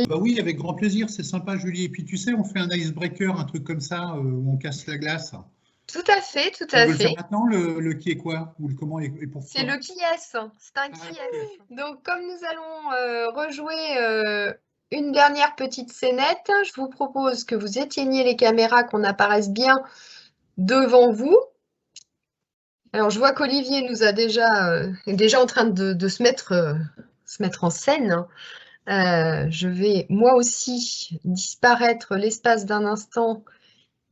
Bah oui, avec grand plaisir, c'est sympa, Julie. Et puis tu sais, on fait un icebreaker, un truc comme ça, où on casse la glace. Tout à fait, tout On à veut le faire fait. maintenant, le qui est quoi, ou le comment et C'est le pourquoi? qui est, c'est un Ah, qui ok. est. Donc, comme nous allons rejouer une dernière petite scénette, je vous propose que vous éteigniez les caméras, qu'on apparaisse bien devant vous. Alors, je vois qu'Olivier nous a est déjà en train de se mettre en scène. Je vais moi aussi disparaître l'espace d'un instant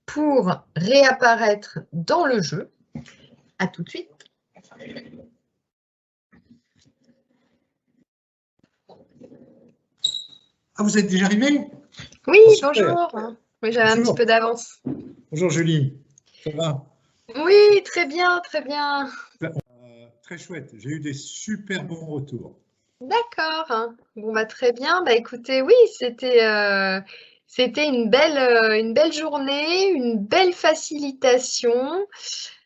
pour réapparaître dans le jeu. À tout de suite. Ah, vous êtes déjà arrivé? Oui, Ah, super. bonjour. Oui, j'avais un petit Bonjour. peu d'avance. Bonjour, Julie. Ça va? Oui, très bien, très bien. Très chouette. J'ai eu des super bons retours. D'accord. Bon, bah, très bien. Bah, écoutez, oui, c'était une belle journée, une belle facilitation.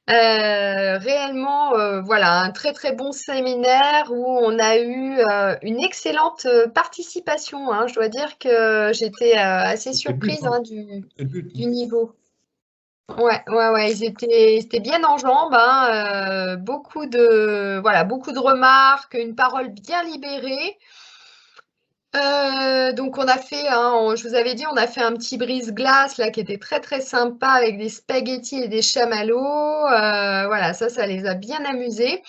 Réellement, voilà, un très très bon séminaire où on a eu une excellente participation, hein. Je dois dire que j'étais assez C'est le but, surprise hein. hein, C'est le but, hein. du niveau. Ouais, ouais, ouais, ils étaient bien en jambes, hein, voilà, beaucoup de remarques, une parole bien libérée. Donc on a fait, hein, je vous avais dit, on a fait un petit brise-glace là qui était très très sympa avec des spaghettis et des chamallows. Voilà, ça les a bien amusés.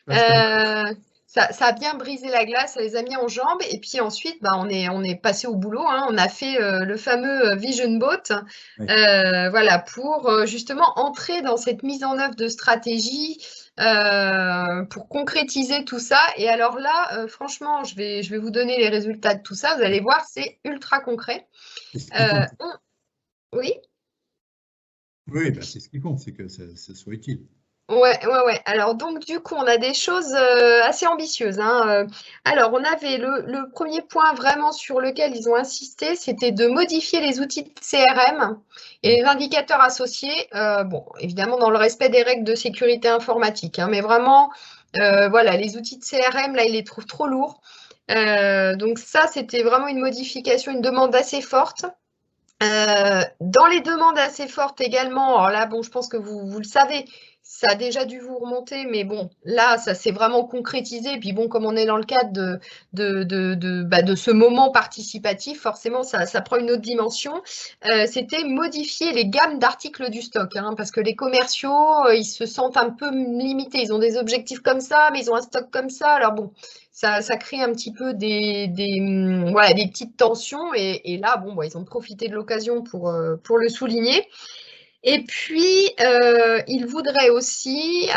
Ouais, c'était bon. Euh, ça a bien brisé la glace, ça les a mis en jambes. Et puis ensuite, bah, on est passé au boulot, hein. On a fait le fameux Vision Boat, Ouais. voilà, pour justement entrer dans cette mise en œuvre de stratégie, pour concrétiser tout ça. Et alors là, franchement, je vais vous donner les résultats de tout ça. Vous allez voir, c'est ultra concret. C'est ce qui Euh, compte. oui. Oui, bah, c'est ce qui compte, c'est que ça soit utile. Ouais, ouais, ouais. Alors donc du coup, on a des choses assez ambitieuses, hein. Alors on avait le premier point vraiment sur lequel ils ont insisté, c'était de modifier les outils de CRM et les indicateurs associés. Bon, évidemment dans le respect des règles de sécurité informatique, hein, mais vraiment, voilà, les outils de CRM là, ils les trouvent trop lourds. Donc ça, c'était vraiment une modification, une demande assez forte. Dans les demandes assez fortes également, alors là, bon, je pense que vous le savez, ça a déjà dû vous remonter, mais bon, là, ça s'est vraiment concrétisé. Puis bon, comme on est dans le cadre de ce moment participatif, forcément, ça prend une autre dimension. C'était modifier les gammes d'articles du stock, hein, parce que les commerciaux, ils se sentent un peu limités. Ils ont des objectifs comme ça, mais ils ont un stock comme ça. Alors bon, ça crée un petit peu voilà, des petites tensions. Et là, bon, bah, ils ont profité de l'occasion pour le souligner. Et puis, ils voudraient aussi,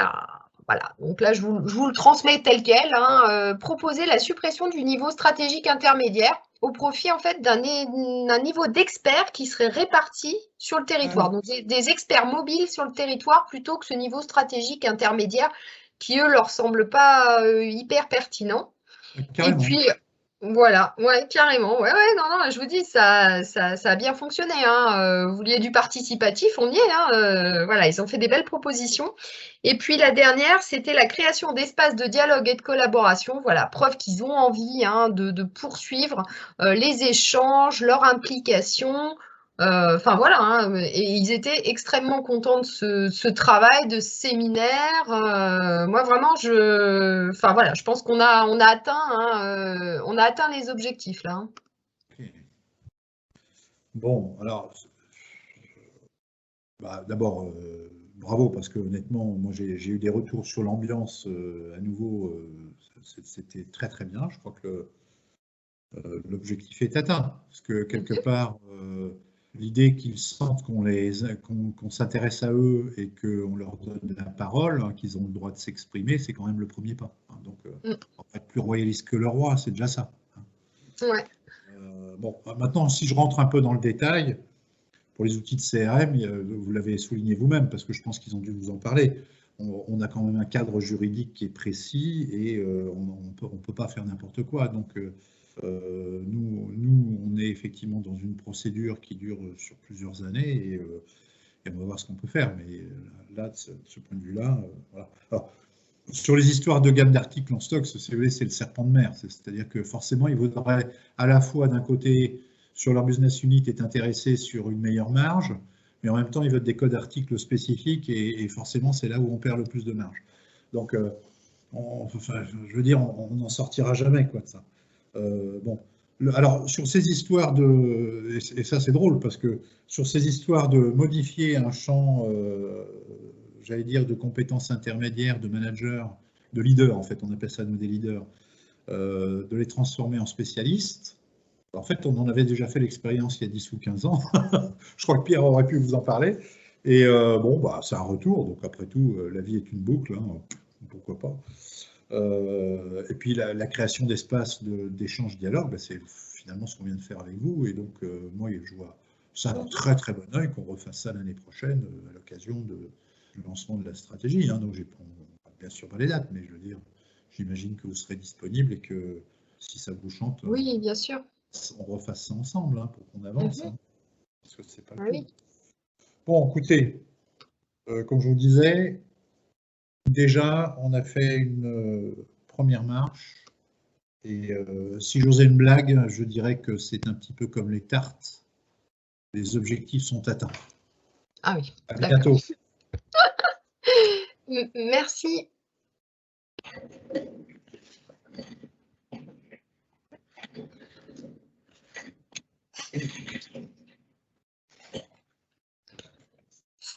voilà, donc là, je vous le transmets tel quel, hein, proposer la suppression du niveau stratégique intermédiaire au profit en fait d'un niveau d'experts qui serait réparti sur le Ah territoire. oui, Donc des experts mobiles sur le territoire plutôt que ce niveau stratégique intermédiaire qui, eux, leur semble pas hyper pertinent. Et carrément. puis, voilà, ouais, carrément. Ouais, ouais, non, non, je vous dis, ça a bien fonctionné, hein. Vous vouliez du participatif, on y est, hein. Voilà, ils ont fait des belles propositions. Et puis la dernière, c'était la création d'espaces de dialogue et de collaboration. Voilà, preuve qu'ils ont envie, hein, de poursuivre les échanges, leur implication. Enfin voilà, hein, et ils étaient extrêmement contents de ce travail, de ce séminaire. Moi vraiment, enfin voilà, je pense on a atteint, hein, on a atteint les objectifs là, hein. Ok. Bon, alors, bah, d'abord, bravo, parce que honnêtement, moi j'ai eu des retours sur l'ambiance à nouveau, c'était très très bien. Je crois que l'objectif est atteint, parce que quelque part, l'idée qu'ils sentent qu'on s'intéresse à eux et qu'on leur donne la parole, hein, qu'ils ont le droit de s'exprimer, c'est quand même le premier pas, hein. Donc, Mm, on va être plus royaliste que le roi, c'est déjà ça, hein. ouais. Bon, maintenant, si je rentre un peu dans le détail, pour les outils de CRM, vous l'avez souligné vous-même, parce que je pense qu'ils ont dû vous en parler. On a quand même un cadre juridique qui est précis et on peut pas faire n'importe quoi. Donc, on est effectivement dans une procédure qui dure sur plusieurs années et on va voir ce qu'on peut faire. Mais là, de ce point de vue-là, voilà. Alors, Sur les histoires de gamme d'articles en stock, c'est le serpent de mer. C'est-à-dire que forcément, ils voudraient à la fois, d'un côté, sur leur business unit, être intéressés sur une meilleure marge, mais en même temps, ils veulent des codes articles spécifiques et forcément, c'est là où on perd le plus de marge. Donc, enfin, je veux dire, on n'en sortira jamais, quoi, de ça. Bon. Alors, sur ces histoires de... Et ça, c'est drôle, parce que sur ces histoires de modifier un champ, j'allais dire, de compétences intermédiaires, de manager, de leader, en fait, on appelle ça, nous, des leaders, de les transformer en spécialistes, en fait, on en avait déjà fait l'expérience il y a 10 ou 15 ans. Je crois que Pierre aurait pu vous en parler. Et bon, bah, c'est un retour, donc après tout, la vie est une boucle, hein, pourquoi pas. Et puis la création d'espaces d'échange dialogue, bah, c'est finalement ce qu'on vient de faire avec vous. Et donc, moi, je vois ça d'un très très bon œil qu'on refasse ça l'année prochaine à l'occasion du lancement de la stratégie. Hein. Donc, bien sûr pas les dates, mais je veux dire, j'imagine que vous serez disponible et que si ça vous chante, Oui, bien sûr. On refasse ça ensemble hein, pour qu'on avance. Hein, parce que c'est pas le Oui. Bon, écoutez, comme je vous disais, déjà, on a fait une première marche. Et si j'osais une blague, je dirais que c'est un petit peu comme les tartes. Les objectifs sont atteints. Ah oui. À bientôt. Merci.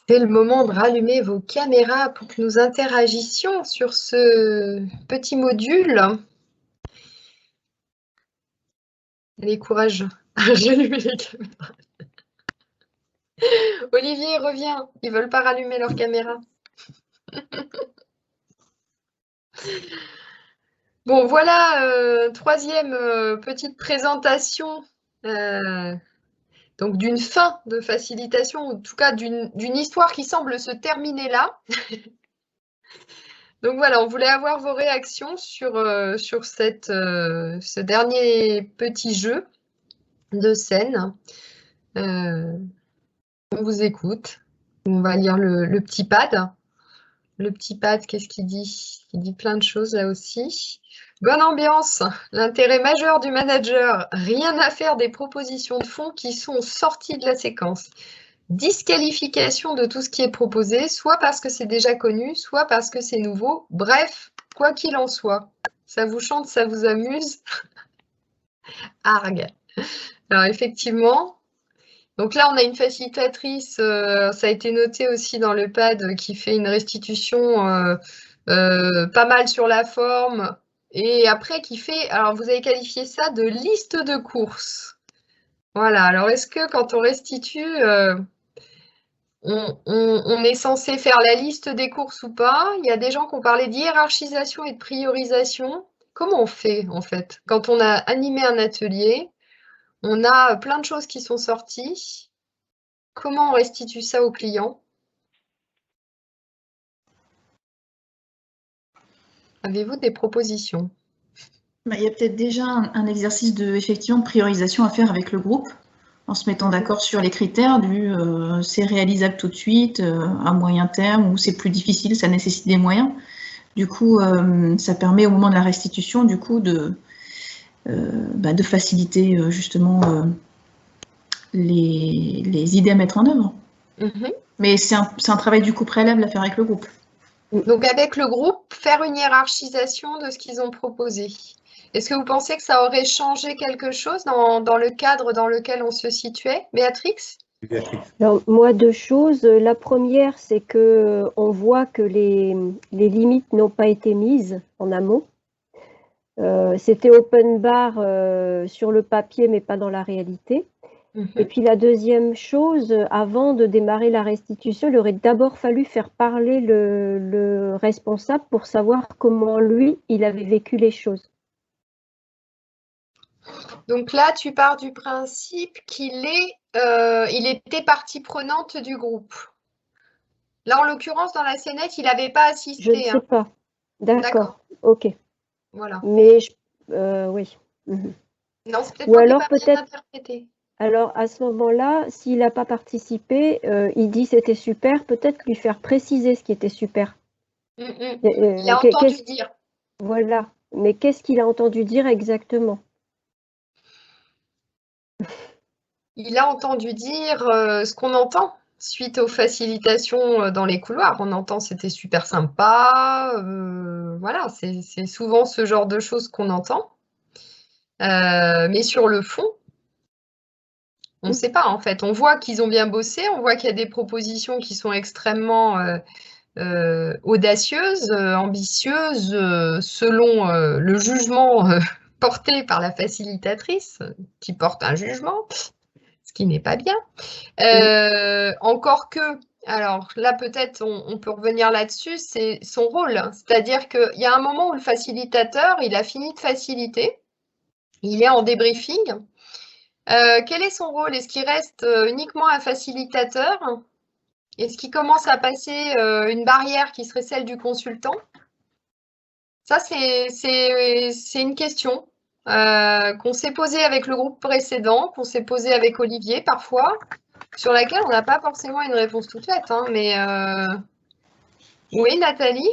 C'est le moment de rallumer vos caméras pour que nous interagissions sur ce petit module. Allez, courage à rallumer les caméras. Olivier, reviens. Ils ne veulent pas rallumer leur caméra. Bon, voilà, troisième petite présentation donc d'une fin de facilitation, ou en tout cas d'une histoire qui semble se terminer là. Donc voilà, on voulait avoir vos réactions sur ce dernier petit jeu de scène. On vous écoute. On va lire le petit pad. Le petit pad, qu'est-ce qu'il dit? Il dit plein de choses là aussi. Bonne ambiance. L'intérêt majeur du manager, rien à faire des propositions de fond qui sont sorties de la séquence. Disqualification de tout ce qui est proposé, soit parce que c'est déjà connu, soit parce que c'est nouveau. Bref, quoi qu'il en soit, ça vous chante, ça vous amuse. Argue. Alors effectivement, donc là on a une facilitatrice, ça a été noté aussi dans le pad, qui fait une restitution pas mal sur la forme, et après qui fait, alors vous avez qualifié ça de liste de courses. Voilà, alors est-ce que quand on restitue, on est censé faire la liste des courses ou pas? Il y a des gens qui ont parlé d'hiérarchisation et de priorisation. Comment on fait en fait? Quand on a animé un atelier, on a plein de choses qui sont sorties. Comment on restitue ça au client? Avez-vous des propositions? Il y a peut-être déjà un exercice de effectivement priorisation à faire avec le groupe, en se mettant d'accord sur les critères du c'est réalisable tout de suite, à moyen terme, ou c'est plus difficile, ça nécessite des moyens. Du coup, ça permet au moment de la restitution, du coup, de faciliter justement les idées à mettre en œuvre. Mais c'est un travail du coup préalable à faire avec le groupe. Donc avec le groupe, faire une hiérarchisation de ce qu'ils ont proposé. Est-ce que vous pensez que ça aurait changé quelque chose dans le cadre dans lequel on se situait, Béatrix? Alors, moi, deux choses. La première, c'est qu'on voit que les limites n'ont pas été mises en amont. C'était open bar sur le papier, mais pas dans la réalité. Et puis la deuxième chose, avant de démarrer la restitution, il aurait d'abord fallu faire parler le responsable pour savoir comment lui, il avait vécu les choses. Donc là, tu pars du principe qu'il était partie prenante du groupe. Là, en l'occurrence, dans la scénette, il n'avait pas assisté. Je ne sais pas. D'accord, ok. Voilà. Mais oui. Non, c'est peut-être Ou moi alors qui n'ai pas bien interprété. Alors, à ce moment-là, s'il n'a pas participé, il dit c'était super, peut-être lui faire préciser ce qui était super. Il a entendu dire. Voilà. Mais qu'est-ce qu'il a entendu dire exactement? Il a entendu dire ce qu'on entend suite aux facilitations dans les couloirs. On entend c'était super sympa. Voilà, c'est souvent ce genre de choses qu'on entend. Mais sur le fond, on ne sait pas en fait. On voit qu'ils ont bien bossé, on voit qu'il y a des propositions qui sont extrêmement audacieuses, ambitieuses, selon le jugement porté par la facilitatrice, qui porte un jugement, ce qui n'est pas bien. Encore que, alors là peut-être on peut revenir là-dessus, c'est son rôle. C'est-à-dire qu'il y a un moment où le facilitateur, il a fini de faciliter, il est en débriefing. Quel est son rôle? Est-ce qu'il reste uniquement un facilitateur? Est-ce qu'il commence à passer une barrière qui serait celle du consultant? Ça, c'est une question qu'on s'est posée avec le groupe précédent, qu'on s'est posée avec Olivier parfois, sur laquelle on n'a pas forcément une réponse toute faite. Hein, mais oui, Nathalie?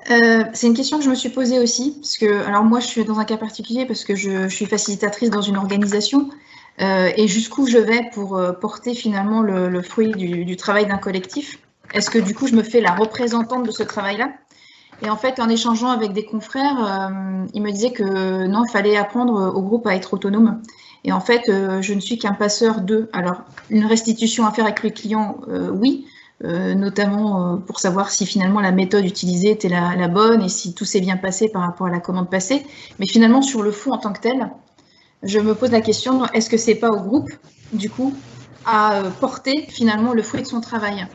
C'est une question que je me suis posée aussi, parce que, alors moi je suis dans un cas particulier parce que je suis facilitatrice dans une organisation et jusqu'où je vais pour porter finalement le fruit du travail d'un collectif. Est-ce que du coup je me fais la représentante de ce travail-là? Et en fait, en échangeant avec des confrères, ils me disaient que non, il fallait apprendre au groupe à être autonome. Et en fait, je ne suis qu'un passeur d'eux. Alors, une restitution à faire avec le client, oui, notamment pour savoir si finalement la méthode utilisée était la bonne et si tout s'est bien passé par rapport à la commande passée. Mais finalement, sur le fond en tant que tel, je me pose la question, est-ce que c'est pas au groupe, du coup, à porter finalement le fruit de son travail?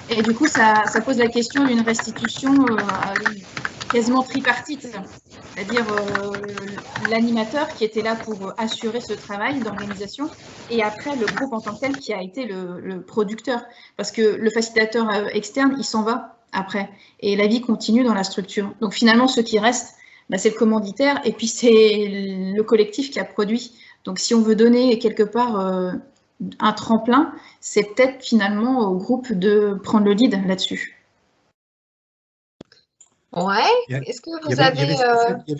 Et du coup, ça pose la question d'une restitution quasiment tripartite, c'est-à-dire l'animateur qui était là pour assurer ce travail d'organisation et après le groupe en tant que tel qui a été le producteur. Parce que le facilitateur externe, il s'en va après et la vie continue dans la structure. Donc finalement, ce qui reste, bah, c'est le commanditaire et puis c'est le collectif qui a produit. Donc si on veut donner quelque part un tremplin, c'est peut-être finalement au groupe de prendre le lead là-dessus. Ouais. Est-ce que vous avez il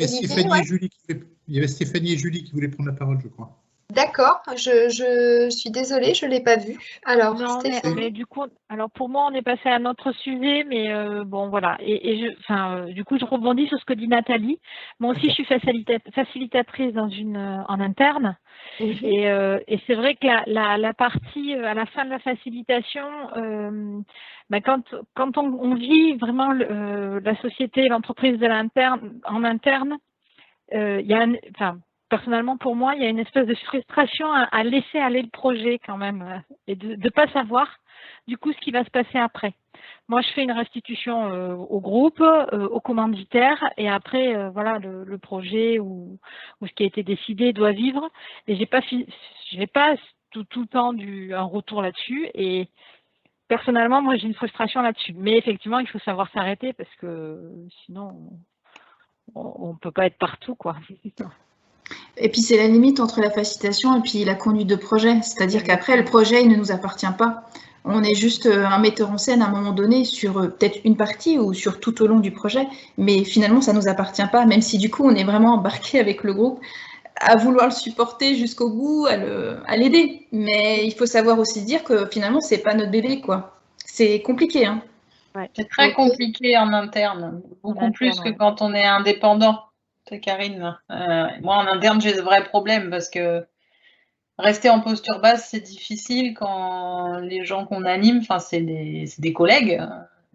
y avait Stéphanie et Julie qui voulaient prendre la parole, je crois. D'accord, je suis désolée, je ne l'ai pas vu. Alors, non, Stéphanie. mais du coup, alors pour moi, on est passé à un autre sujet, mais bon, voilà. Du coup, je rebondis sur ce que dit Nathalie. Moi aussi, je suis facilitatrice en interne. Et c'est vrai que la partie à la fin de la facilitation, quand on vit vraiment la société, l'entreprise en interne, il y a personnellement, pour moi, il y a une espèce de frustration à laisser aller le projet quand même et de ne pas savoir du coup ce qui va se passer après. Moi, je fais une restitution au groupe, au commanditaire et après, voilà, le projet ou ce qui a été décidé doit vivre. Et j'ai pas tout le temps un retour là-dessus. Et personnellement, moi, j'ai une frustration là-dessus. Mais effectivement, il faut savoir s'arrêter parce que sinon, on ne peut pas être partout, quoi. Et puis c'est la limite entre la facilitation et puis la conduite de projet. C'est-à-dire qu'après, le projet, il ne nous appartient pas. On est juste un metteur en scène à un moment donné sur peut-être une partie ou sur tout au long du projet, mais finalement, ça ne nous appartient pas, même si du coup, on est vraiment embarqué avec le groupe à vouloir le supporter jusqu'au bout, à l'aider. Mais il faut savoir aussi dire que finalement, c'est pas notre bébé, quoi. C'est compliqué, hein. Ouais. C'est très compliqué en interne, beaucoup plus que quand on est indépendant. C'est Karine. Moi, en interne, j'ai de vrais problèmes parce que rester en posture basse, c'est difficile quand les gens qu'on anime, c'est des collègues,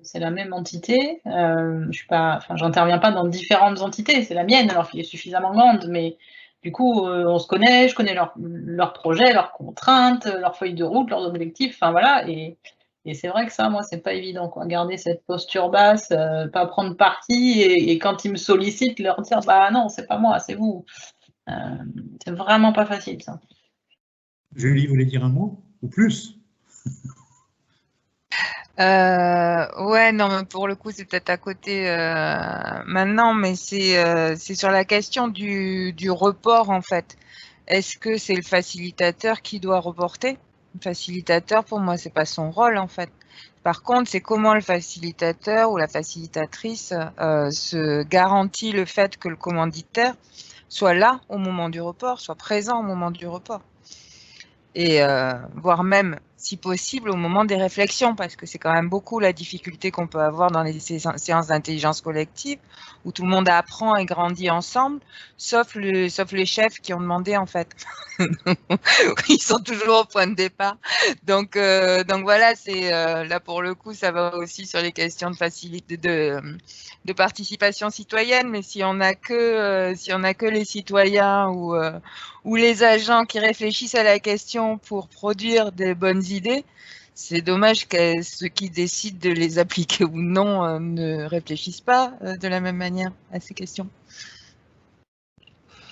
c'est la même entité. J'interviens pas dans différentes entités, c'est la mienne, alors qu'elle est suffisamment grande, mais du coup, on se connaît, je connais leurs projets, leurs contraintes, leurs feuilles de route, leurs objectifs, voilà. Et c'est vrai que ça, moi, c'est pas évident, quoi. Garder cette posture basse, pas prendre parti, et quand ils me sollicitent, leur dire, bah non, c'est pas moi, c'est vous. C'est vraiment pas facile, ça. Julie voulait dire un mot ou plus? Ouais, non, mais pour le coup, c'est peut-être à côté maintenant, mais c'est sur la question du report, en fait. Est-ce que c'est le facilitateur qui doit reporter Facilitateur, pour moi, c'est pas son rôle, en fait. Par contre, c'est comment le facilitateur ou la facilitatrice se garantit le fait que le commanditaire soit là au moment du report, soit présent au moment du report. Et voire même, si possible, au moment des réflexions, parce que c'est quand même beaucoup la difficulté qu'on peut avoir dans les séances d'intelligence collective, où tout le monde apprend et grandit ensemble, sauf les chefs qui ont demandé, en fait. Ils sont toujours au point de départ. Donc voilà, c'est là pour le coup, ça va aussi sur les questions de facilité de participation citoyenne, mais si on n'a que les citoyens ou les agents qui réfléchissent à la question pour produire des bonnes idées, c'est dommage que ceux qui décident de les appliquer ou non ne réfléchissent pas de la même manière à ces questions.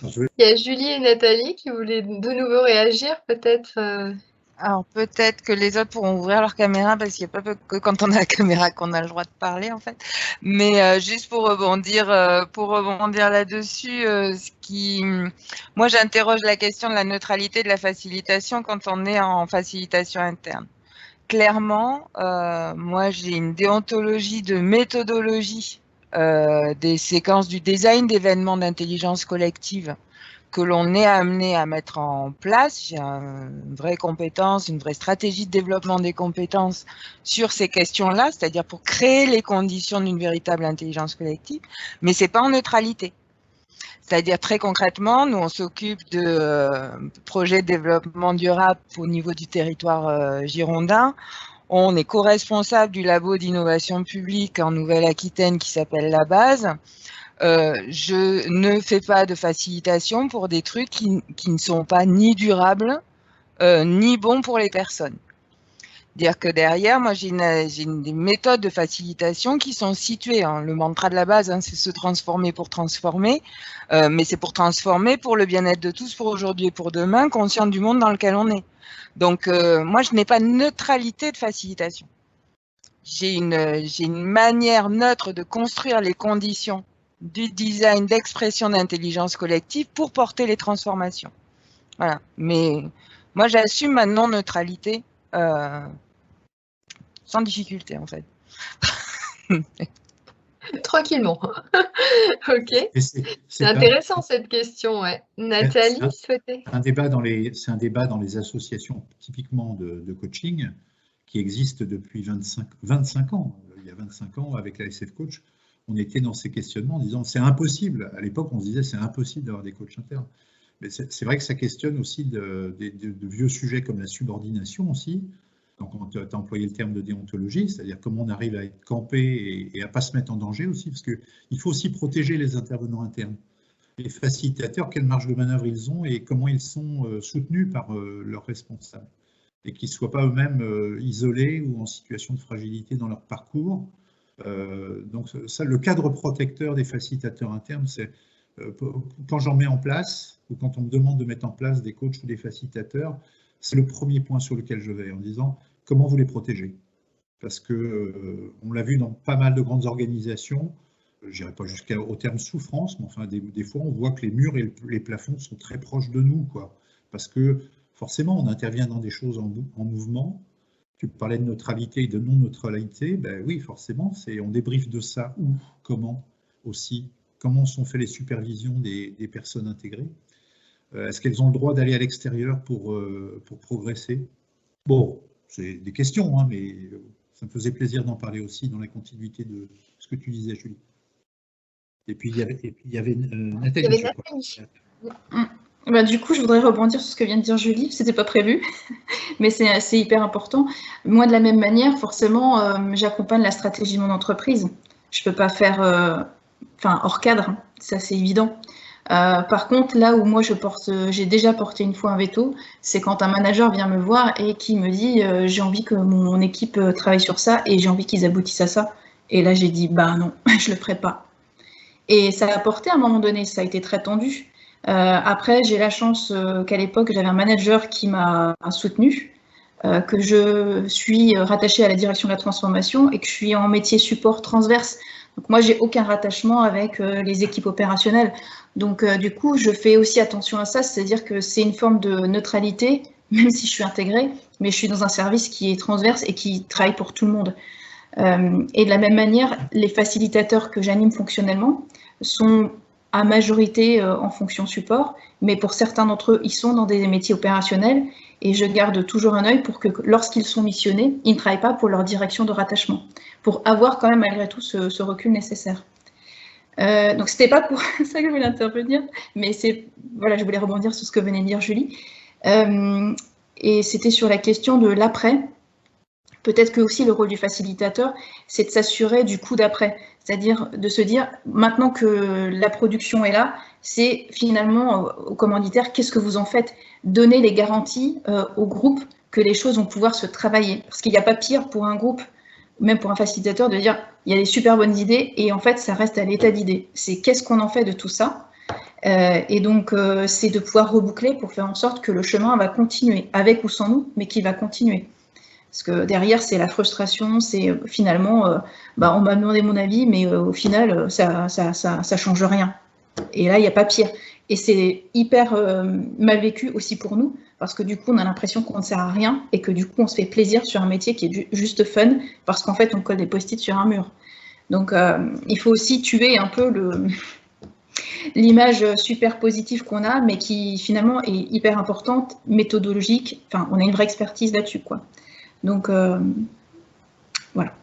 Il y a Julie et Nathalie qui voulaient de nouveau réagir, peut-être. Alors peut-être que les autres pourront ouvrir leur caméra parce qu'il n'y a pas que quand on a la caméra qu'on a le droit de parler en fait. Mais juste pour rebondir là-dessus, moi j'interroge la question de la neutralité de la facilitation quand on est en facilitation interne. Clairement, moi j'ai une déontologie de méthodologie des séquences du design d'événements d'intelligence collective que l'on est amené à mettre en place. J'ai une vraie compétence, une vraie stratégie de développement des compétences sur ces questions-là, c'est-à-dire pour créer les conditions d'une véritable intelligence collective, mais c'est pas en neutralité. C'est-à-dire très concrètement, nous on s'occupe de projets de développement durable au niveau du territoire girondin. On est co-responsable du labo d'innovation publique en Nouvelle-Aquitaine qui s'appelle La Base. Je ne fais pas de facilitation pour des trucs qui ne sont pas ni durables, ni bons pour les personnes. Dire que derrière, moi, j'ai des méthodes de facilitation qui sont situées. Hein. Le mantra de La Base, hein, c'est se transformer pour transformer, mais c'est pour transformer pour le bien-être de tous, pour aujourd'hui et pour demain, conscient du monde dans lequel on est. Donc, moi, je n'ai pas de neutralité de facilitation. J'ai une manière neutre de construire les conditions du design d'expression d'intelligence collective pour porter les transformations. Voilà. Mais moi, j'assume ma non-neutralité sans difficulté, en fait. Tranquillement. Ok. C'est intéressant cette question. Ouais. Nathalie souhaitait. C'est un débat dans les associations typiquement de coaching qui existe depuis 25 ans. Il y a 25 ans, avec la SF Coach, on était dans ces questionnements en disant c'est impossible. À l'époque, on se disait c'est impossible d'avoir des coachs internes. Mais c'est vrai que ça questionne aussi de vieux sujets comme la subordination aussi. Donc, tu as employé le terme de déontologie, c'est-à-dire comment on arrive à être campé et à ne pas se mettre en danger aussi, parce qu'il faut aussi protéger les intervenants internes. Les facilitateurs, quelle marge de manœuvre ils ont et comment ils sont soutenus par leurs responsables. Et qu'ils ne soient pas eux-mêmes isolés ou en situation de fragilité dans leur parcours. Donc ça, le cadre protecteur des facilitateurs internes, c'est quand j'en mets en place ou quand on me demande de mettre en place des coachs ou des facilitateurs, c'est le premier point sur lequel je vais en disant comment vous les protégez. Parce que on l'a vu dans pas mal de grandes organisations, je n'irai pas jusqu'au terme souffrance, mais enfin des fois on voit que les murs et les plafonds sont très proches de nous, quoi. Parce que forcément on intervient dans des choses en mouvement. Tu parlais de neutralité et de non-neutralité, ben oui, forcément, on débriefe de ça où, comment aussi, comment sont faites les supervisions des personnes intégrées. Est-ce qu'elles ont le droit d'aller à l'extérieur pour progresser? Bon, c'est des questions, hein, mais ça me faisait plaisir d'en parler aussi dans la continuité de ce que tu disais, Julie. Et puis, il y avait Nathalie. Bah, du coup, je voudrais rebondir sur ce que vient de dire Julie. C'était pas prévu, mais c'est hyper important. Moi, de la même manière, forcément, j'accompagne la stratégie de mon entreprise. Je peux pas faire, hors cadre, ça c'est évident. Par contre, là où moi j'ai déjà porté une fois un veto, c'est quand un manager vient me voir et qui me dit j'ai envie que mon équipe travaille sur ça et j'ai envie qu'ils aboutissent à ça. Et là, j'ai dit bah non, je le ferai pas. Et ça a porté à un moment donné, ça a été très tendu. Après, j'ai la chance qu'à l'époque, j'avais un manager qui m'a soutenu, que je suis rattachée à la direction de la transformation et que je suis en métier support transverse. Donc moi, j'ai aucun rattachement avec les équipes opérationnelles. Donc du coup, je fais aussi attention à ça, c'est-à-dire que c'est une forme de neutralité, même si je suis intégrée, mais je suis dans un service qui est transverse et qui travaille pour tout le monde. Et de la même manière, les facilitateurs que j'anime fonctionnellement sont à majorité en fonction support, mais pour certains d'entre eux, ils sont dans des métiers opérationnels et je garde toujours un œil pour que lorsqu'ils sont missionnés, ils ne travaillent pas pour leur direction de rattachement, pour avoir quand même malgré tout ce recul nécessaire. Donc c'était pas pour ça que je voulais intervenir, mais voilà, je voulais rebondir sur ce que venait de dire Julie. Et c'était sur la question de l'après. Peut-être que aussi le rôle du facilitateur, c'est de s'assurer du coup d'après, c'est-à-dire de se dire maintenant que la production est là, c'est finalement aux commanditaires, qu'est-ce que vous en faites? Donner les garanties au groupe que les choses vont pouvoir se travailler, parce qu'il n'y a pas pire pour un groupe, même pour un facilitateur, de dire il y a des super bonnes idées et en fait ça reste à l'état d'idée. C'est qu'est-ce qu'on en fait de tout ça? Et donc c'est de pouvoir reboucler pour faire en sorte que le chemin va continuer, avec ou sans nous, mais qu'il va continuer. Parce que derrière, c'est la frustration, c'est finalement, on m'a demandé mon avis, mais au final, ça change rien. Et là, il n'y a pas pire. Et c'est hyper mal vécu aussi pour nous, parce que du coup, on a l'impression qu'on ne sert à rien et que du coup, on se fait plaisir sur un métier qui est juste fun, parce qu'en fait, on colle des post-it sur un mur. Donc, il faut aussi tuer un peu l'image super positive qu'on a, mais qui finalement est hyper importante, méthodologique. Enfin, on a une vraie expertise là-dessus, quoi. Donc, voilà.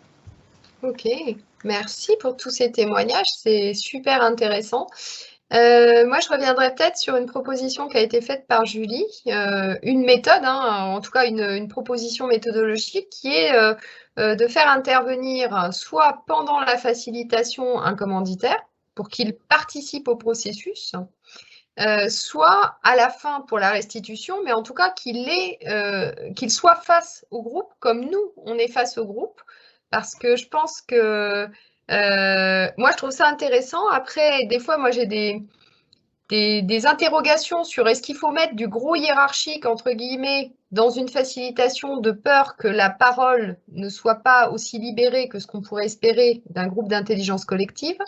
Ok, merci pour tous ces témoignages, c'est super intéressant. Moi, je reviendrai peut-être sur une proposition qui a été faite par Julie, une méthode, en tout cas une proposition méthodologique qui est de faire intervenir soit pendant la facilitation un commanditaire pour qu'il participe au processus, soit à la fin pour la restitution, mais en tout cas qu'il soit face au groupe comme nous, on est face au groupe, parce que je pense que moi, je trouve ça intéressant. Après, des fois, moi, j'ai des interrogations sur est-ce qu'il faut mettre du gros hiérarchique, entre guillemets, dans une facilitation de peur que la parole ne soit pas aussi libérée que ce qu'on pourrait espérer d'un groupe d'intelligence collective.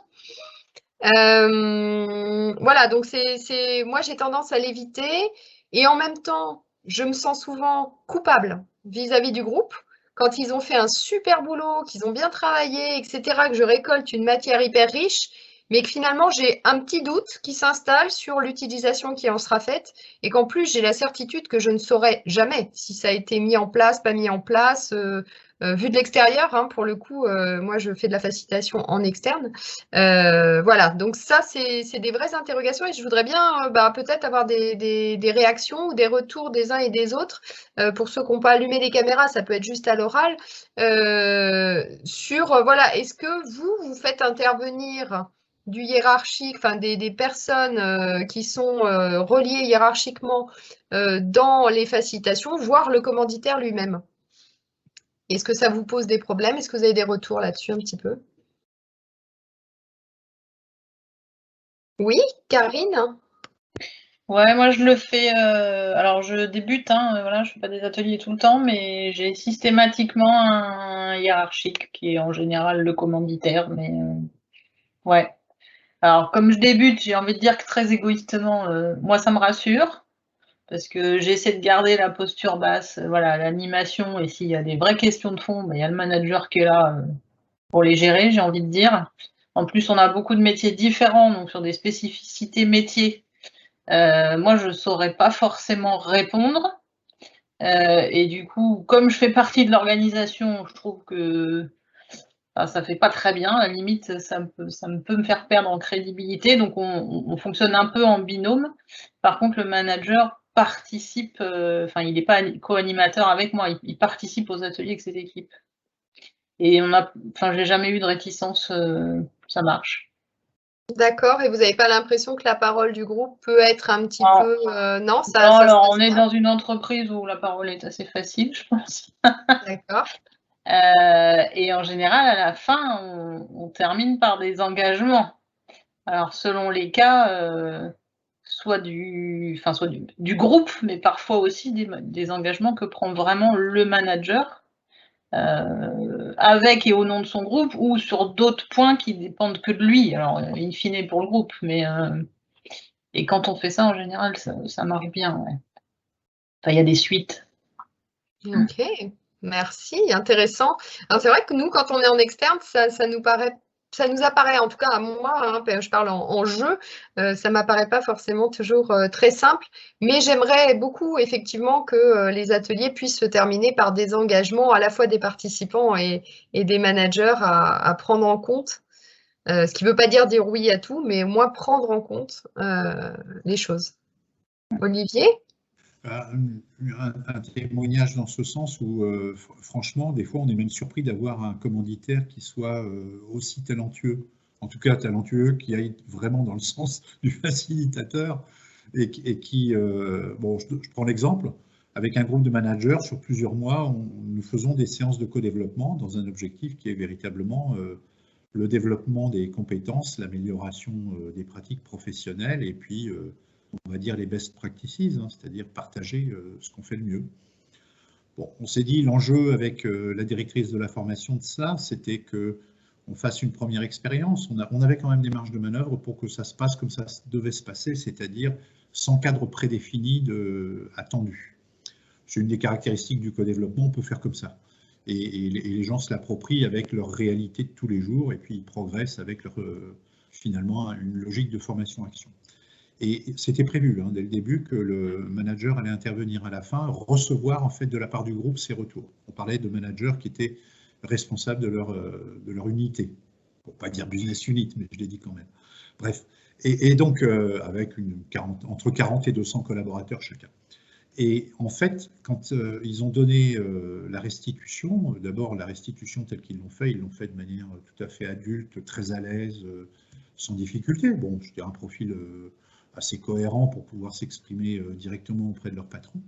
Voilà, donc moi j'ai tendance à l'éviter et en même temps, je me sens souvent coupable vis-à-vis du groupe quand ils ont fait un super boulot, qu'ils ont bien travaillé, etc., que je récolte une matière hyper riche, mais que finalement j'ai un petit doute qui s'installe sur l'utilisation qui en sera faite et qu'en plus j'ai la certitude que je ne saurai jamais si ça a été mis en place, pas mis en place. Vu de l'extérieur, pour le coup, moi je fais de la facilitation en externe. Voilà, donc ça c'est des vraies interrogations et je voudrais bien peut-être avoir des réactions ou des retours des uns et des autres. Pour ceux qui n'ont pas allumé les caméras, ça peut être juste à l'oral, sur voilà, est-ce que vous faites intervenir du hiérarchique, enfin des personnes qui sont reliées hiérarchiquement dans les facilitations, voire le commanditaire lui-même? Est-ce que ça vous pose des problèmes? Est-ce que vous avez des retours là-dessus un petit peu? Oui, Karine? Ouais, moi je le fais. Alors je débute, voilà, je fais pas des ateliers tout le temps, mais j'ai systématiquement un hiérarchique qui est en général le commanditaire. Mais ouais. Alors comme je débute, j'ai envie de dire que très égoïstement, moi ça me rassure parce que j'essaie de garder la posture basse, voilà, l'animation. Et s'il y a des vraies questions de fond, il y a le manager qui est là pour les gérer, j'ai envie de dire. En plus, on a beaucoup de métiers différents, donc sur des spécificités métiers. Moi, je ne saurais pas forcément répondre. Et du coup, comme je fais partie de l'organisation, je trouve que ça ne fait pas très bien. À la limite, ça peut me faire perdre en crédibilité. Donc, on fonctionne un peu en binôme. Par contre, le manager participe, il n'est pas co-animateur avec moi, il participe aux ateliers avec ses équipes. Et j'ai jamais eu de réticence, ça marche. D'accord, et vous n'avez pas l'impression que la parole du groupe peut être un petit peu… non, ça, non, ça alors se on est dans une entreprise où la parole est assez facile, je pense. D'accord. Et en général, à la fin, on termine par des engagements. Alors, selon les cas, soit du groupe, mais parfois aussi des engagements que prend vraiment le manager. Avec et au nom de son groupe ou sur d'autres points qui dépendent que de lui, alors in fine pour le groupe, mais et quand on fait ça en général ça marche bien, ouais. Enfin, il y a des suites. Ok, merci, intéressant. Alors c'est vrai que nous, quand on est en externe, ça nous apparaît, en tout cas à moi, hein, je parle en jeu, ça m'apparaît pas forcément toujours très simple, mais j'aimerais beaucoup effectivement que les ateliers puissent se terminer par des engagements à la fois des participants et des managers à prendre en compte. Ce qui ne veut pas dire oui à tout, mais au moins prendre en compte les choses. Olivier? Un témoignage dans ce sens où, franchement, des fois, on est même surpris d'avoir un commanditaire qui soit aussi talentueux, en tout cas talentueux, qui aille vraiment dans le sens du facilitateur et qui, bon, je prends l'exemple, avec un groupe de managers, sur plusieurs mois, nous faisons des séances de co-développement dans un objectif qui est véritablement le développement des compétences, l'amélioration des pratiques professionnelles et puis on va dire les best practices, hein, c'est-à-dire partager ce qu'on fait le mieux. Bon, on s'est dit, l'enjeu avec la directrice de la formation de ça, c'était qu'on fasse une première expérience. On avait quand même des marges de manœuvre pour que ça se passe comme ça devait se passer, c'est-à-dire sans cadre prédéfini attendu. C'est une des caractéristiques du co-développement, on peut faire comme ça. Et les gens se l'approprient avec leur réalité de tous les jours et puis ils progressent avec finalement une logique de formation-action. Et c'était prévu dès le début que le manager allait intervenir à la fin, recevoir en fait de la part du groupe ses retours. On parlait de managers qui étaient responsables de leur unité. Pour pas dire business unit, mais je l'ai dit quand même. Bref. Et donc avec entre 40 et 200 collaborateurs chacun. Et en fait, quand ils ont donné la restitution, d'abord la restitution telle qu'ils l'ont fait, ils l'ont fait de manière tout à fait adulte, très à l'aise, sans difficulté. Bon, c'était un profil assez cohérent pour pouvoir s'exprimer directement auprès de leur patron.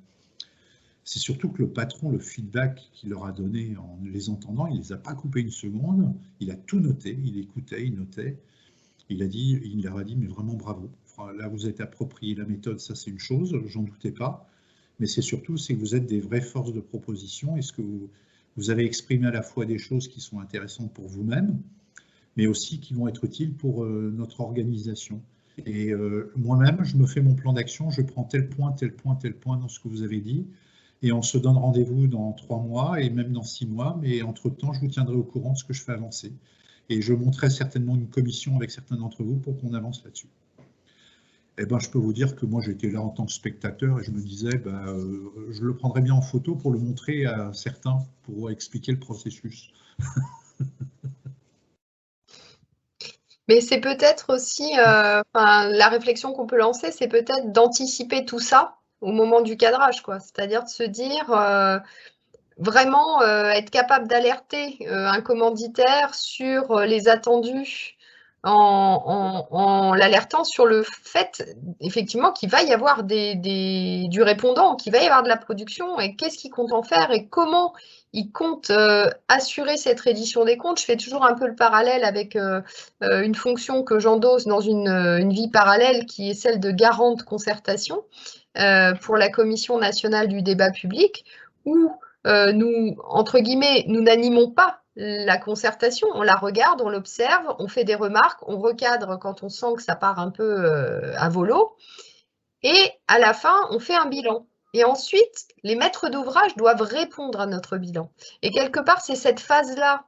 C'est surtout que le patron, le feedback qu'il leur a donné en les entendant, il ne les a pas coupés une seconde, il a tout noté, il écoutait, il notait. Il leur a dit, mais vraiment bravo. Là, vous êtes approprié la méthode, ça c'est une chose, j'en doutais pas. Mais c'est surtout, c'est que vous êtes des vraies forces de proposition. Est-ce que vous avez exprimé à la fois des choses qui sont intéressantes pour vous-même, mais aussi qui vont être utiles pour notre organisation. Et moi-même, je me fais mon plan d'action, je prends tel point, tel point, tel point dans ce que vous avez dit, et on se donne rendez-vous dans 3 mois et même dans 6 mois, mais entre-temps, je vous tiendrai au courant de ce que je fais avancer. Et je monterai certainement une commission avec certains d'entre vous pour qu'on avance là-dessus. Eh ben, je peux vous dire que moi, j'étais là en tant que spectateur et je me disais, je le prendrais bien en photo pour le montrer à certains, pour expliquer le processus. Mais c'est peut-être aussi, la réflexion qu'on peut lancer, c'est peut-être d'anticiper tout ça au moment du cadrage, quoi. C'est-à-dire de se dire, vraiment être capable d'alerter un commanditaire sur les attendus en l'alertant sur le fait, effectivement, qu'il va y avoir du répondant, qu'il va y avoir de la production et qu'est-ce qu'il compte en faire et comment il compte assurer cette reddition des comptes. Je fais toujours un peu le parallèle avec une fonction que j'endosse dans une vie parallèle qui est celle de garant de concertation pour la Commission nationale du débat public où nous, entre guillemets, nous n'animons pas la concertation, on la regarde, on l'observe, on fait des remarques, on recadre quand on sent que ça part un peu à volo, et à la fin, on fait un bilan. Et ensuite, les maîtres d'ouvrage doivent répondre à notre bilan. Et quelque part, c'est cette phase-là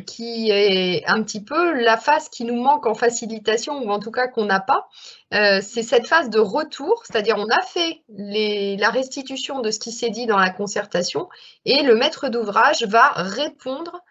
qui est un petit peu la phase qui nous manque en facilitation, ou en tout cas qu'on n'a pas. C'est cette phase de retour, c'est-à-dire on a fait la restitution de ce qui s'est dit dans la concertation, et le maître d'ouvrage va répondre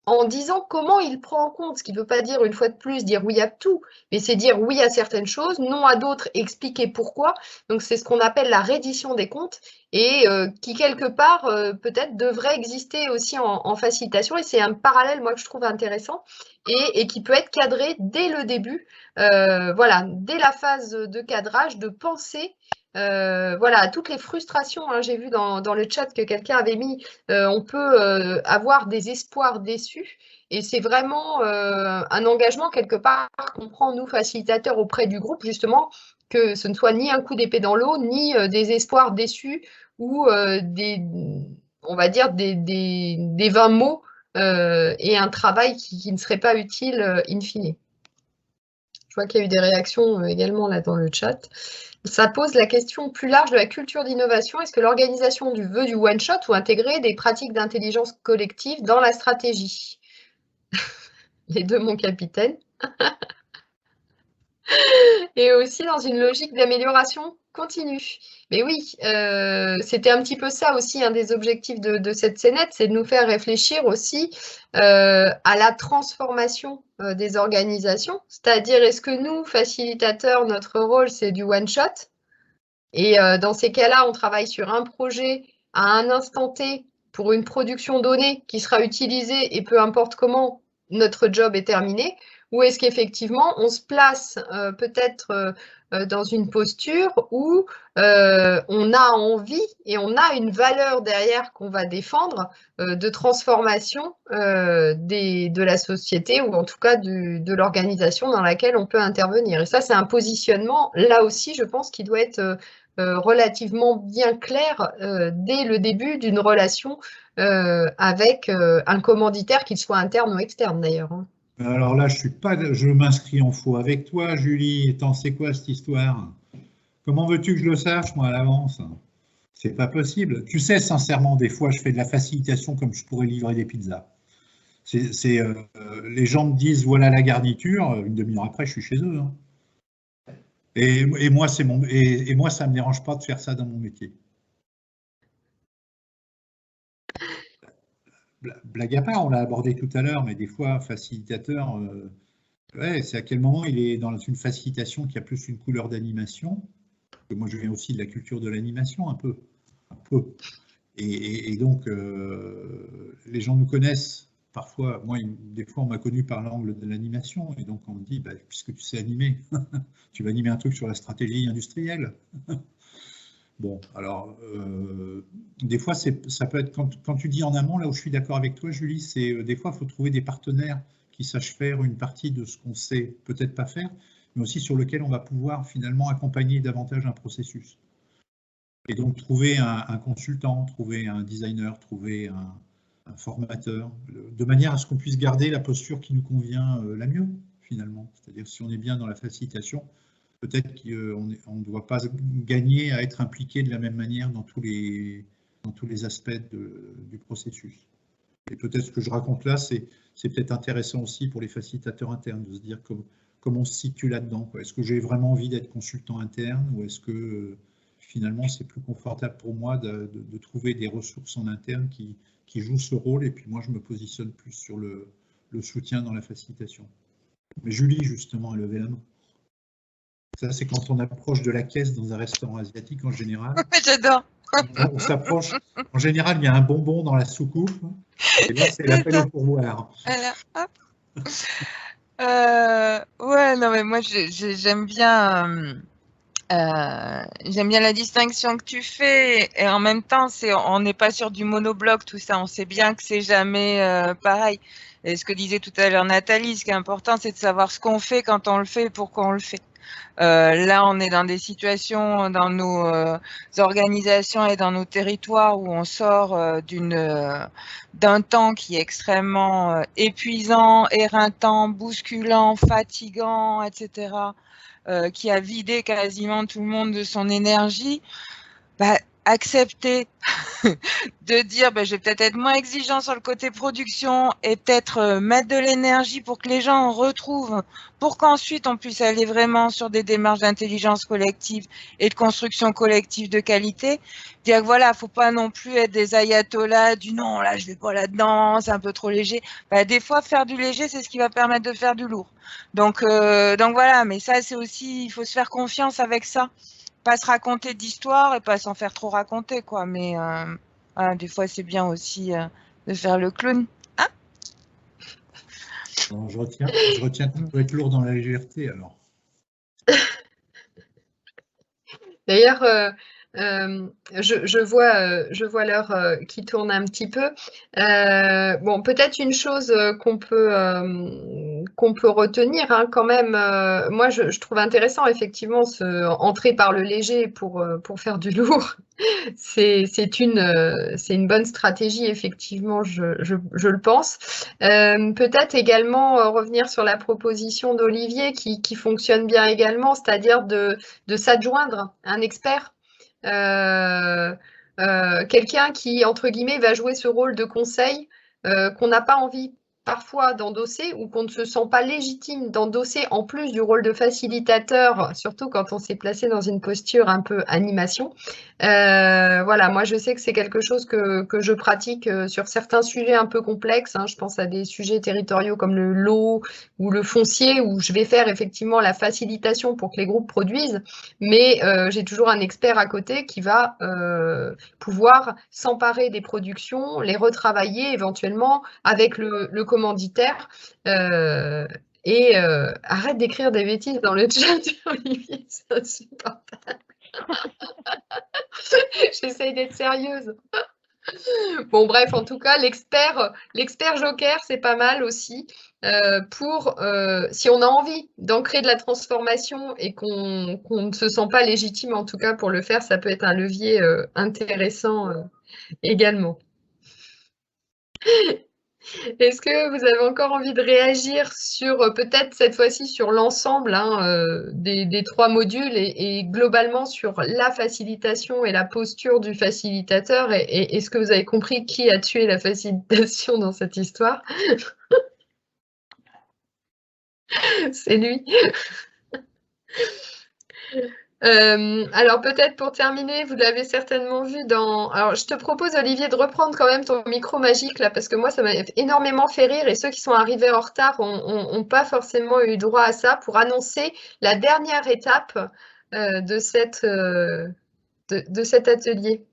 en disant comment il prend en compte, ce qui ne veut pas dire, une fois de plus, dire oui à tout, mais c'est dire oui à certaines choses, non à d'autres, expliquer pourquoi. Donc, c'est ce qu'on appelle la reddition des comptes et qui, quelque part, peut-être devrait exister aussi en facilitation. Et c'est un parallèle, moi, que je trouve intéressant et qui peut être cadré dès le début, voilà, dès la phase de cadrage, de penser voilà, toutes les frustrations, hein, j'ai vu dans le chat que quelqu'un avait mis, on peut avoir des espoirs déçus et c'est vraiment un engagement quelque part qu'on prend, nous, facilitateurs auprès du groupe, justement, que ce ne soit ni un coup d'épée dans l'eau, ni des espoirs déçus ou on va dire, des vains mots et un travail qui ne serait pas utile in fine. Je vois qu'il y a eu des réactions également là dans le chat. Ça pose la question plus large de la culture d'innovation. Est-ce que l'organisation veut du one-shot ou intégrer des pratiques d'intelligence collective dans la stratégie? Les deux, mon capitaine. Et aussi dans une logique d'amélioration continue. Mais oui, c'était un petit peu ça aussi, un des objectifs de cette scénette, c'est de nous faire réfléchir aussi à la transformation des organisations. C'est-à-dire, est-ce que nous, facilitateurs, notre rôle, c'est du one-shot? Et dans ces cas-là, on travaille sur un projet à un instant T pour une production donnée qui sera utilisée et peu importe comment, notre job est terminé. Ou est-ce qu'effectivement, on se place peut-être dans une posture où on a envie et on a une valeur derrière qu'on va défendre de transformation de la société ou en tout cas de l'organisation dans laquelle on peut intervenir. Et ça, c'est un positionnement, là aussi, je pense, qui doit être relativement bien clair dès le début d'une relation avec un commanditaire, qu'il soit interne ou externe d'ailleurs. Alors là, je m'inscris en faux avec toi, Julie. Attends, c'est quoi cette histoire? Comment veux-tu que je le sache, moi, à l'avance? C'est pas possible. Tu sais, sincèrement, des fois, je fais de la facilitation comme je pourrais livrer des pizzas. Les gens me disent, voilà la garniture. Une demi-heure après, je suis chez eux. Hein. Et moi, ça me dérange pas de faire ça dans mon métier. Blague à part, on l'a abordé tout à l'heure, mais des fois, facilitateur, ouais, c'est à quel moment il est dans une facilitation qui a plus une couleur d'animation. Moi, je viens aussi de la culture de l'animation, un peu. Et donc, les gens nous connaissent. Parfois, moi, des fois, on m'a connu par l'angle de l'animation, et donc on me dit, bah, puisque tu sais animer, tu vas animer un truc sur la stratégie industrielle. Bon, alors, des fois, ça peut être, quand tu dis en amont, là où je suis d'accord avec toi, Julie, c'est des fois, il faut trouver des partenaires qui sachent faire une partie de ce qu'on sait peut-être pas faire, mais aussi sur lequel on va pouvoir finalement accompagner davantage un processus. Et donc, trouver un consultant, trouver un designer, trouver un formateur, de manière à ce qu'on puisse garder la posture qui nous convient la mieux, finalement. C'est-à-dire, si on est bien dans la facilitation, peut-être qu'on ne doit pas gagner à être impliqué de la même manière dans tous les aspects du processus. Et peut-être ce que je raconte là, c'est peut-être intéressant aussi pour les facilitateurs internes de se dire comment on se situe là-dedans. Est-ce que j'ai vraiment envie d'être consultant interne ou est-ce que finalement c'est plus confortable pour moi de trouver des ressources en interne qui jouent ce rôle et puis moi je me positionne plus sur le soutien dans la facilitation. Mais Julie justement a levé la main. Ça, c'est quand on approche de la caisse dans un restaurant asiatique en général. J'adore. On s'approche. En général, il y a un bonbon dans la soucoupe. Et là, c'est l'appel au pourboire. Voilà, hop. Ouais, non, mais moi, j'aime bien la distinction que tu fais. Et en même temps, on n'est pas sur du monobloc, tout ça. On sait bien que c'est jamais pareil. Et ce que disait tout à l'heure Nathalie, ce qui est important, c'est de savoir ce qu'on fait, quand on le fait et pourquoi on le fait. Là, on est dans des situations, dans nos organisations et dans nos territoires où on sort d'un temps qui est extrêmement épuisant, éreintant, bousculant, fatigant, etc., qui a vidé quasiment tout le monde de son énergie. Bah, accepter de dire je vais peut-être être moins exigeant sur le côté production et peut-être mettre de l'énergie pour que les gens en retrouvent, pour qu'ensuite on puisse aller vraiment sur des démarches d'intelligence collective et de construction collective de qualité. Dire que voilà, faut pas non plus être des ayatollahs du non, là je vais pas là-dedans, c'est un peu trop léger. Des fois faire du léger, c'est ce qui va permettre de faire du lourd. Donc voilà, mais ça c'est aussi, il faut se faire confiance avec ça. Pas se raconter d'histoire et pas s'en faire trop raconter, quoi. Mais des fois, c'est bien aussi de faire le clown. Hein? Bon, je retiens qu'on peut être lourd dans la légèreté, alors. D'ailleurs, je vois l'heure qui tourne un petit peu. Bon, peut-être une chose qu'on peut qu'on peut retenir hein, quand même. Moi, je trouve intéressant effectivement entrer par le léger pour faire du lourd. C'est une bonne stratégie, effectivement, je le pense. Peut-être également revenir sur la proposition d'Olivier qui fonctionne bien également, c'est-à-dire de s'adjoindre un expert. Quelqu'un qui, entre guillemets, va jouer ce rôle de conseil qu'on n'a pas envie parfois d'endosser ou qu'on ne se sent pas légitime d'endosser en plus du rôle de facilitateur, surtout quand on s'est placé dans une posture un peu animation. Voilà, moi je sais que c'est quelque chose que je pratique sur certains sujets un peu complexes. Hein. Je pense à des sujets territoriaux comme l'eau ou le foncier où je vais faire effectivement la facilitation pour que les groupes produisent, mais j'ai toujours un expert à côté qui va pouvoir s'emparer des productions, les retravailler éventuellement avec le commanditaire. Arrête d'écrire des bêtises dans le chat, Olivier, c'est insupportable. J'essaye d'être sérieuse. Bon, bref, en tout cas, l'expert joker, c'est pas mal aussi si on a envie d'ancrer de la transformation et qu'on ne se sent pas légitime, en tout cas, pour le faire, ça peut être un levier intéressant également. Est-ce que vous avez encore envie de réagir sur, peut-être cette fois-ci, sur l'ensemble hein, des 3 modules et globalement sur la facilitation et la posture du facilitateur et est-ce que vous avez compris qui a tué la facilitation dans cette histoire? C'est lui. Alors peut-être pour terminer, vous l'avez certainement vu Alors je te propose Olivier de reprendre quand même ton micro magique là parce que moi ça m'a énormément fait rire et ceux qui sont arrivés en retard n'ont pas forcément eu droit à ça pour annoncer la dernière étape de cet atelier.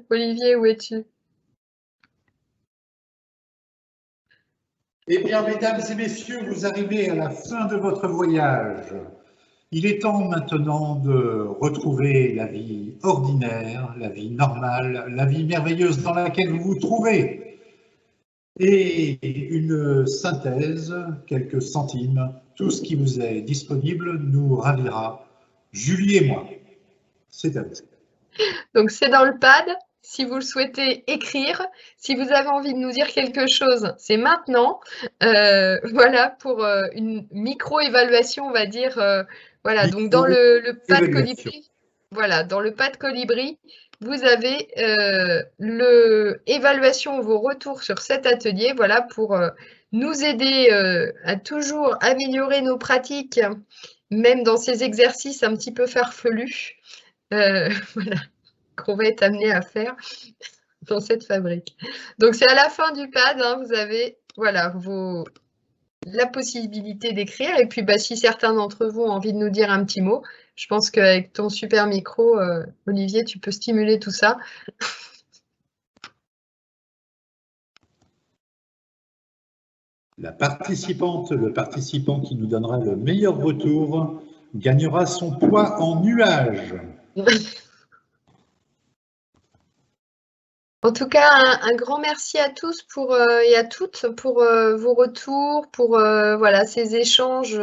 Olivier, où es-tu? Eh bien, mesdames et messieurs, vous arrivez à la fin de votre voyage. Il est temps maintenant de retrouver la vie ordinaire, la vie normale, la vie merveilleuse dans laquelle vous vous trouvez. Et une synthèse, quelques centimes, tout ce qui vous est disponible nous ravira. Julie et moi, c'est à vous. Donc c'est dans le pad. Si vous le souhaitez écrire, si vous avez envie de nous dire quelque chose, c'est maintenant. Voilà, pour une micro-évaluation, on va dire. Voilà, donc dans le pad Colibri, voilà, dans le pad Colibri, vous avez l'évaluation, vos retours sur cet atelier, voilà, pour nous aider à toujours améliorer nos pratiques, même dans ces exercices un petit peu farfelus. Voilà, qu'on va être amené à faire dans cette fabrique. Donc, c'est à la fin du pad, hein, vous avez voilà, la possibilité d'écrire. Et puis, bah, si certains d'entre vous ont envie de nous dire un petit mot, je pense qu'avec ton super micro, Olivier, tu peux stimuler tout ça. La participante, le participant qui nous donnera le meilleur retour gagnera son poids en nuage. En tout cas, un grand merci à tous et à toutes pour vos retours, pour voilà, ces échanges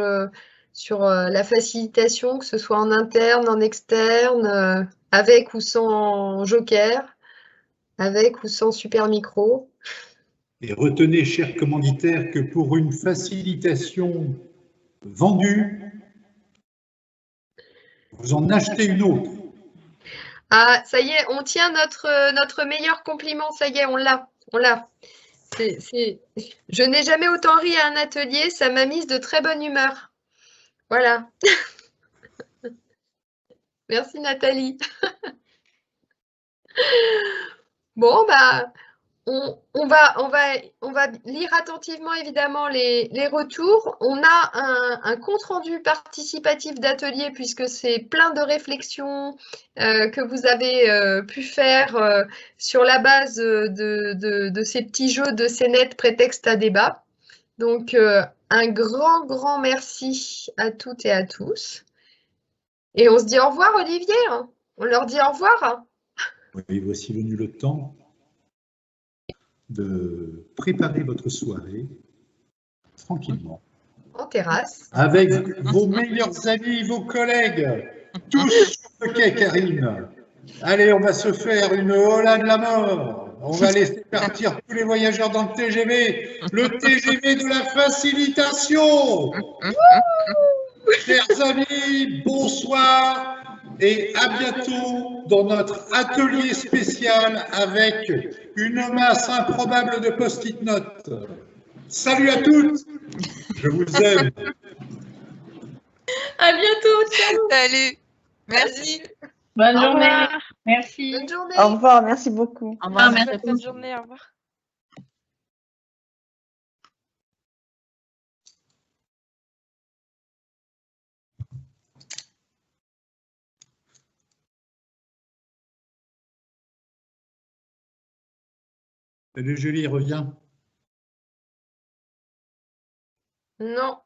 sur la facilitation, que ce soit en interne, en externe, avec ou sans joker, avec ou sans super micro. Et retenez, chers commanditaires, que pour une facilitation vendue, vous en achetez une autre. Ah, ça y est, on tient notre meilleur compliment, ça y est, on l'a. Je n'ai jamais autant ri à un atelier, ça m'a mise de très bonne humeur. Voilà. Merci Nathalie. Bon, bah, on va lire attentivement évidemment les retours. On a un compte-rendu participatif d'atelier puisque c'est plein de réflexions que vous avez pu faire sur la base de ces petits jeux de scénettes prétexte à débat. Donc, un grand merci à toutes et à tous. Et on se dit au revoir, Olivier. On leur dit au revoir. Oui, voici venu le temps. de préparer votre soirée tranquillement. En terrasse. Avec vos meilleurs amis, vos collègues, tous sur le quai, Karine. Allez, on va se faire une hola de la mort. On va laisser partir tous les voyageurs dans le TGV de la facilitation. Chers amis, bonsoir et à bientôt dans notre atelier spécial avec une masse improbable de post-it notes. Salut à toutes, je vous aime. À bientôt, ciao. Salut. Merci. Bonne Au journée. revoir. Merci. Bonne journée. Au revoir, merci beaucoup. Au revoir, merci à Bonne tous. journée. Au revoir. Salut Julie, reviens. Non.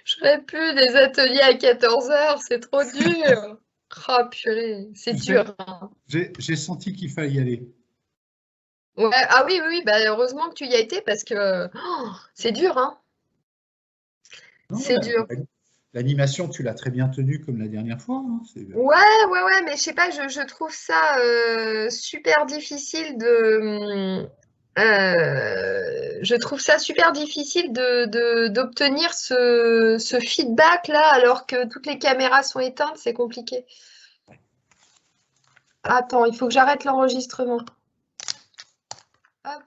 Je ferai plus des ateliers à 14 h, c'est trop dur. Oh purée, c'est dur. Hein. J'ai senti qu'il fallait y aller. Ouais, ah oui, oui, bah, heureusement que tu y as été parce que c'est dur, hein. C'est dur. L'animation, tu l'as très bien tenue comme la dernière fois. Hein, Ouais, mais je sais pas, je trouve ça super difficile de. Je trouve ça super difficile d'obtenir ce feedback-là alors que toutes les caméras sont éteintes, c'est compliqué. Attends, il faut que j'arrête l'enregistrement. Hop.